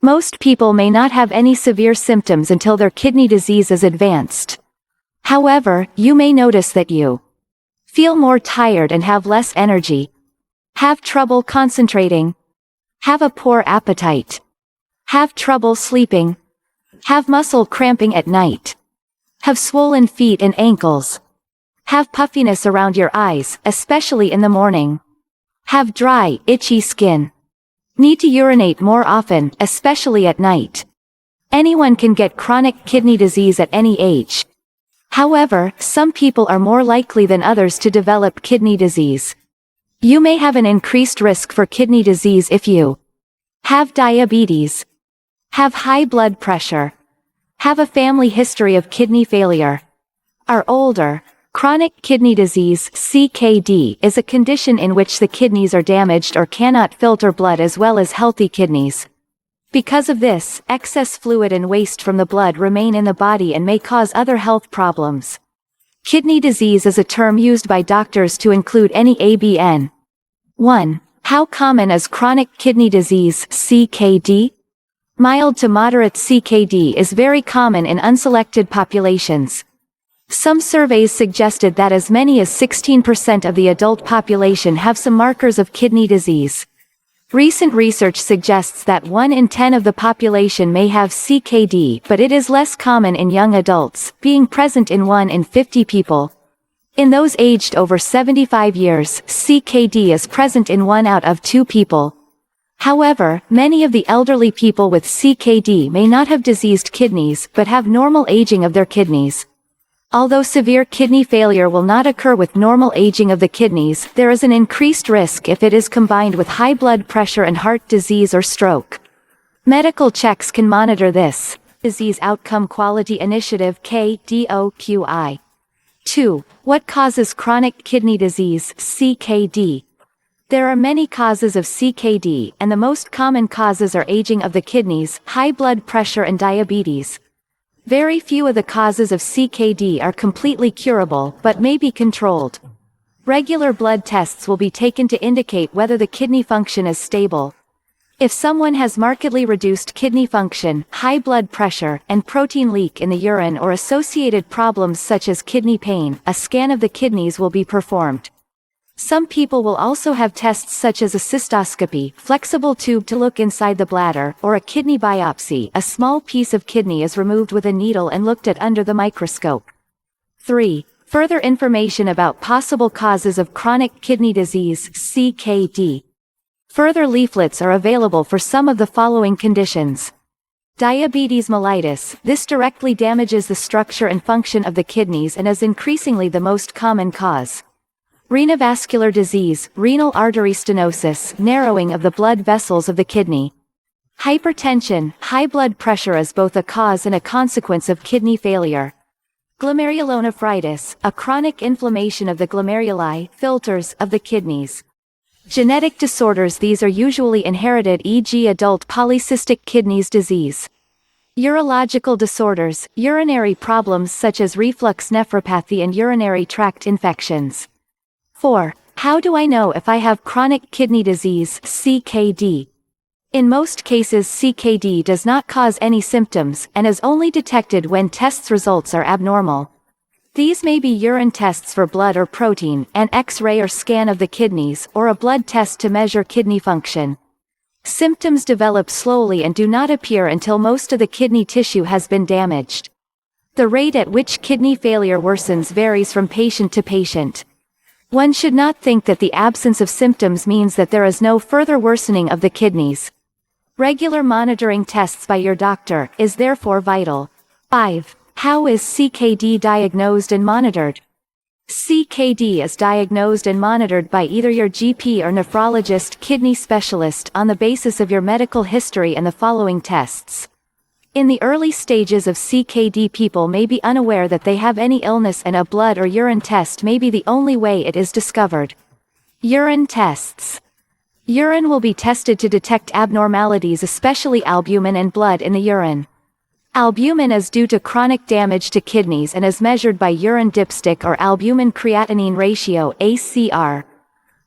Most people may not have any severe symptoms until their kidney disease is advanced. However, you may notice that you feel more tired and have less energy, have trouble concentrating, have a poor appetite, have trouble sleeping, have muscle cramping at night, have swollen feet and ankles, have puffiness around your eyes, especially in the morning, have dry, itchy skin, need to urinate more often, especially at night. Anyone can get chronic kidney disease at any age. However, some people are more likely than others to develop kidney disease. You may have an increased risk for kidney disease if you have diabetes, have high blood pressure, have a family history of kidney failure, are older. Chronic kidney disease (CKD) is a condition in which the kidneys are damaged or cannot filter blood as well as healthy kidneys. Because of this, excess fluid and waste from the blood remain in the body and may cause other health problems. Kidney disease is a term used by doctors to include any ABN. 1. How common is chronic kidney disease (CKD)? Mild to moderate CKD is very common in unselected populations. Some surveys suggested that as many as 16% of the adult population have some markers of kidney disease. Recent research suggests that 1 in 10 of the population may have CKD, but it is less common in young adults, being present in 1 in 50 people. In those aged over 75 years, CKD is present in 1 out of 2 people. However, many of the elderly people with CKD may not have diseased kidneys but have normal aging of their kidneys. Although severe kidney failure will not occur with normal aging of the kidneys, there is an increased risk if it is combined with high blood pressure and heart disease or stroke. Medical checks can monitor this. Disease Outcome Quality Initiative (KDOQI). 2. What causes chronic kidney disease (CKD)? There are many causes of CKD, and the most common causes are aging of the kidneys, high blood pressure and diabetes. Very few of the causes of CKD are completely curable, but may be controlled. Regular blood tests will be taken to indicate whether the kidney function is stable. If someone has markedly reduced kidney function, high blood pressure, and protein leak in the urine or associated problems such as kidney pain, a scan of the kidneys will be performed. Some people will also have tests such as a cystoscopy, flexible tube to look inside the bladder, or a kidney biopsy. A small piece of kidney is removed with a needle and looked at under the microscope. 3. Further information about possible causes of chronic kidney disease (CKD). Further leaflets are available for some of the following conditions. Diabetes mellitus. This directly damages the structure and function of the kidneys and is increasingly the most common cause. Renovascular disease, renal artery stenosis, narrowing of the blood vessels of the kidney. Hypertension, high blood pressure is both a cause and a consequence of kidney failure. Glomerulonephritis, a chronic inflammation of the glomeruli, filters, of the kidneys. Genetic disorders. These are usually inherited, e.g. adult polycystic kidneys disease. Urological disorders, urinary problems such as reflux nephropathy and urinary tract infections. 4. How do I know if I have chronic kidney disease (CKD)? In most cases CKD does not cause any symptoms, and is only detected when tests results are abnormal. These may be urine tests for blood or protein, an X-ray or scan of the kidneys, or a blood test to measure kidney function. Symptoms develop slowly and do not appear until most of the kidney tissue has been damaged. The rate at which kidney failure worsens varies from patient to patient. One should not think that the absence of symptoms means that there is no further worsening of the kidneys. Regular monitoring tests by your doctor is therefore vital. 5. How is CKD diagnosed and monitored? CKD is diagnosed and monitored by either your GP or nephrologist kidney specialist on the basis of your medical history and the following tests. In the early stages of CKD, people may be unaware that they have any illness, and a blood or urine test may be the only way it is discovered. Urine tests. Urine will be tested to detect abnormalities, especially albumin and blood in the urine. Albumin is due to chronic damage to kidneys and is measured by urine dipstick or albumin-creatinine ratio (ACR).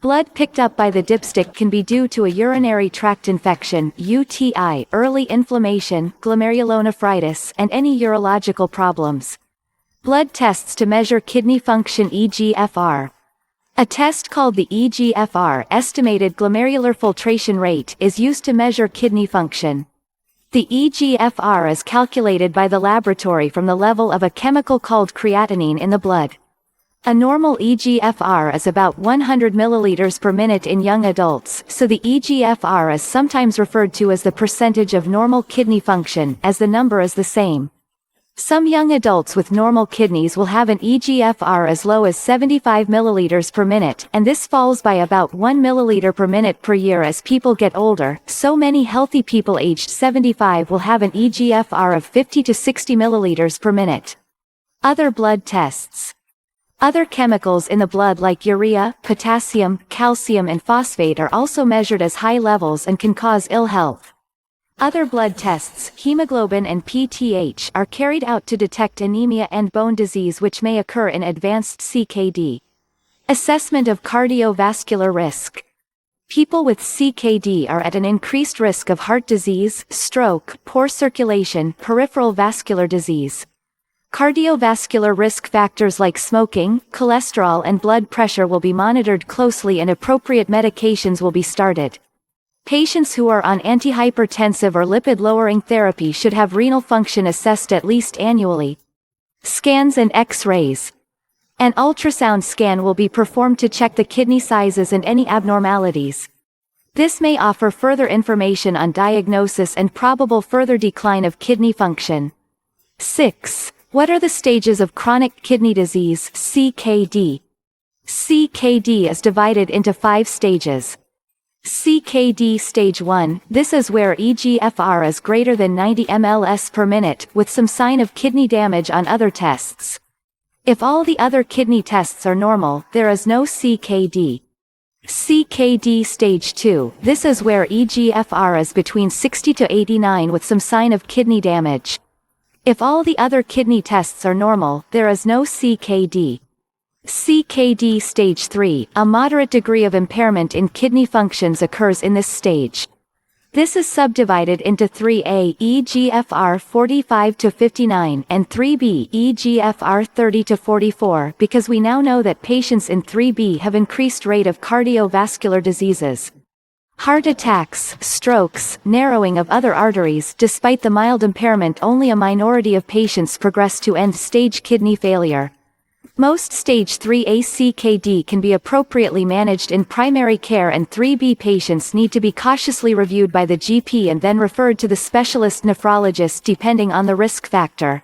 Blood picked up by the dipstick can be due to a urinary tract infection, UTI, early inflammation, glomerulonephritis, and any urological problems. Blood tests to measure kidney function eGFR. A test called the eGFR, estimated glomerular filtration rate, is used to measure kidney function. The eGFR is calculated by the laboratory from the level of a chemical called creatinine in the blood. A normal eGFR is about 100 milliliters per minute in young adults, so the eGFR is sometimes referred to as the percentage of normal kidney function, as the number is the same. Some young adults with normal kidneys will have an eGFR as low as 75 milliliters per minute, and this falls by about 1 milliliter per minute per year as people get older, so many healthy people aged 75 will have an eGFR of 50 to 60 milliliters per minute. Other blood tests. Other chemicals in the blood like urea, potassium, calcium and phosphate are also measured as high levels and can cause ill health. Other blood tests, hemoglobin and PTH, are carried out to detect anemia and bone disease which may occur in advanced CKD. Assessment of cardiovascular risk. People with CKD are at an increased risk of heart disease, stroke, poor circulation, peripheral vascular disease. Cardiovascular risk factors like smoking, cholesterol and blood pressure will be monitored closely and appropriate medications will be started. Patients who are on antihypertensive or lipid-lowering therapy should have renal function assessed at least annually. Scans and X-rays. An ultrasound scan will be performed to check the kidney sizes and any abnormalities. This may offer further information on diagnosis and probable further decline of kidney function. 6. What are the stages of chronic kidney disease, CKD? CKD is divided into 5 stages. CKD Stage 1, this is where eGFR is greater than 90 mL per minute, with some sign of kidney damage on other tests. If all the other kidney tests are normal, there is no CKD. CKD Stage 2, this is where eGFR is between 60 to 89 with some sign of kidney damage. If all the other kidney tests are normal, there is no CKD. CKD Stage 3, a moderate degree of impairment in kidney functions occurs in this stage. This is subdivided into 3A eGFR 45 to 59 and 3B eGFR 30 to 44 because we now know that patients in 3B have increased rate of cardiovascular diseases. Heart attacks, strokes, narrowing of other arteries. Despite the mild impairment, only a minority of patients progress to end-stage kidney failure. Most stage 3A CKD can be appropriately managed in primary care and 3B patients need to be cautiously reviewed by the GP and then referred to the specialist nephrologist depending on the risk factor.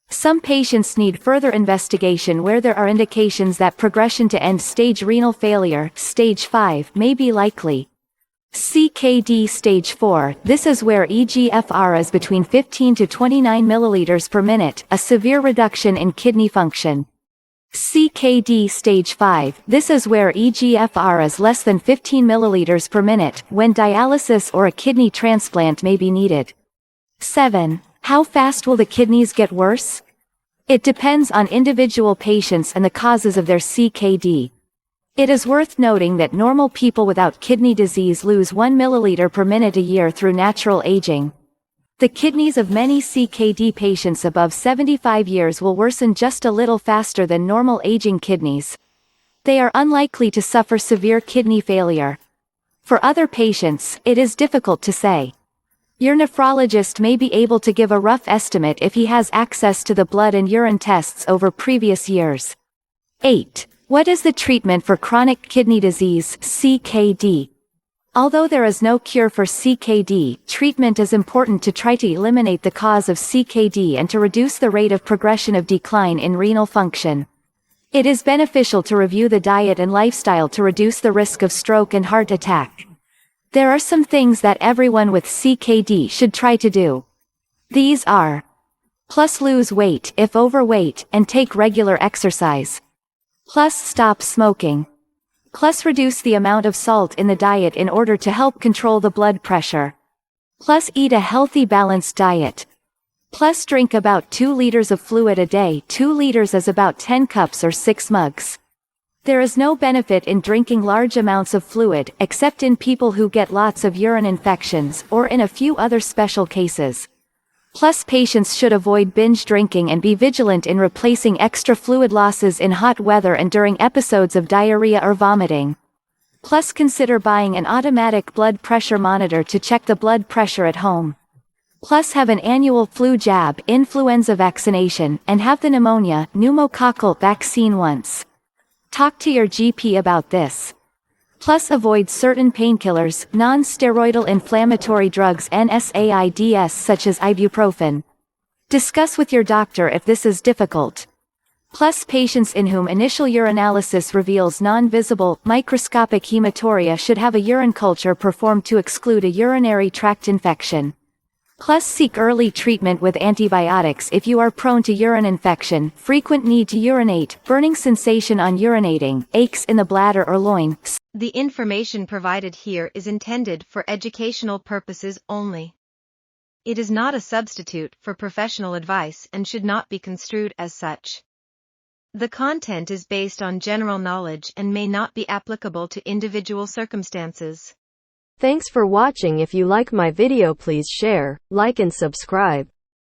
Some patients need further investigation where there are indications that progression to end-stage renal failure, stage 5, may be likely. CKD Stage 4, this is where eGFR is between 15 to 29 milliliters per minute, a severe reduction in kidney function. CKD Stage 5, this is where eGFR is less than 15 milliliters per minute, when dialysis or a kidney transplant may be needed. 7. How fast will the kidneys get worse? It depends on individual patients and the causes of their CKD. It is worth noting that normal people without kidney disease lose 1 milliliter per minute a year through natural aging. The kidneys of many CKD patients above 75 years will worsen just a little faster than normal aging kidneys. They are unlikely to suffer severe kidney failure. For other patients, it is difficult to say. Your nephrologist may be able to give a rough estimate if he has access to the blood and urine tests over previous years. 8. What is the treatment for chronic kidney disease, CKD? Although there is no cure for CKD, treatment is important to try to eliminate the cause of CKD and to reduce the rate of progression of decline in renal function. It is beneficial to review the diet and lifestyle to reduce the risk of stroke and heart attack. There are some things that everyone with CKD should try to do. These are: plus lose weight if overweight and take regular exercise. Plus stop smoking. Plus reduce the amount of salt in the diet in order to help control the blood pressure. Plus eat a healthy balanced diet. Plus drink about 2 liters of fluid a day. 2 liters is about 10 cups or 6 mugs. There is no benefit in drinking large amounts of fluid, except in people who get lots of urine infections, or in a few other special cases. Plus, patients should avoid binge drinking and be vigilant in replacing extra fluid losses in hot weather and during episodes of diarrhea or vomiting. Plus, consider buying an automatic blood pressure monitor to check the blood pressure at home. Plus, have an annual flu jab, influenza vaccination, and have the pneumococcal vaccine once. Talk to your GP about this. Plus, avoid certain painkillers, non-steroidal inflammatory drugs NSAIDs such as ibuprofen. Discuss with your doctor if this is difficult. Plus, patients in whom initial urinalysis reveals non-visible, microscopic hematuria should have a urine culture performed to exclude a urinary tract infection. Plus, seek early treatment with antibiotics if you are prone to urine infection, frequent need to urinate, burning sensation on urinating, aches in the bladder or loin. The information provided here is intended for educational purposes only. It is not a substitute for professional advice and should not be construed as such. The content is based on general knowledge and may not be applicable to individual circumstances. Thanks for watching. If you like my video, please share, like and subscribe.